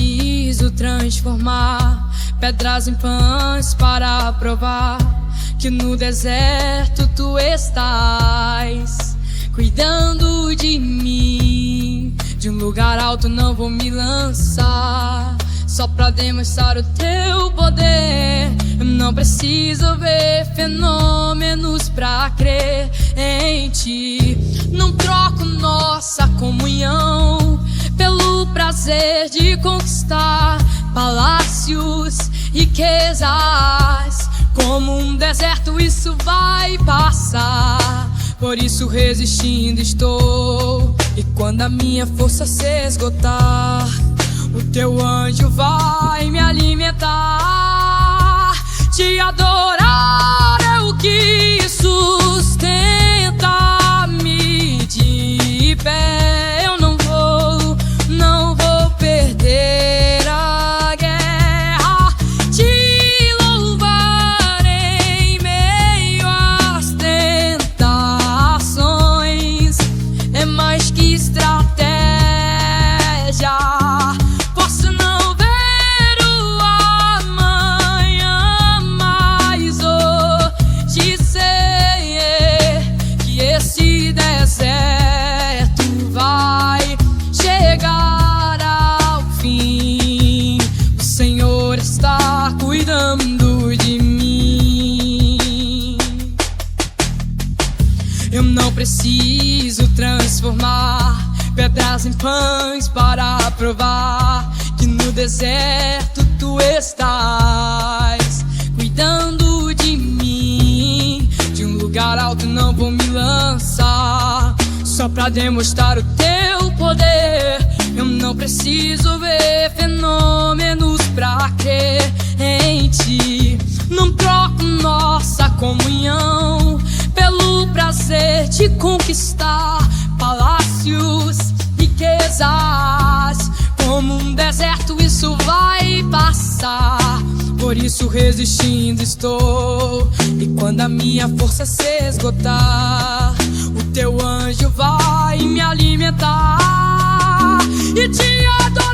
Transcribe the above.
preciso transformar pedras em pães para provar que no deserto tu estás cuidando de mim. De um lugar alto não vou me lançar, só pra demonstrar o teu poder. Eu não preciso ver fenômenos pra crer em ti. Não troco nossa comunhão pelo prazer de conquistar palácios, riquezas. Como um deserto isso vai passar, por isso resistindo estou. E quando a minha força se esgotar, o teu anjo vai me alimentar. Te adorar é o que sustenta-me de pé. Eu não vou perder a guerra. Te louvar em meio às tentações é mais que estratégia. Posso não ver o amanhã, mas hoje sei que esse deserto vai chegar ao fim. O Senhor está cuidando de mim. Eu não preciso transformar pedras em pães para provar que no deserto tu estás cuidando de mim. De um lugar alto não vou me lançar, só pra demonstrar o teu poder. Eu não preciso ver fenômenos pra crer em ti. Não troco nossa comunhão pelo prazer de conquistar palácios, riquezas. Como um deserto isso vai passar, por isso resistindo estou. E quando a minha força se esgotar, o teu anjo vai me alimentar e te adorar.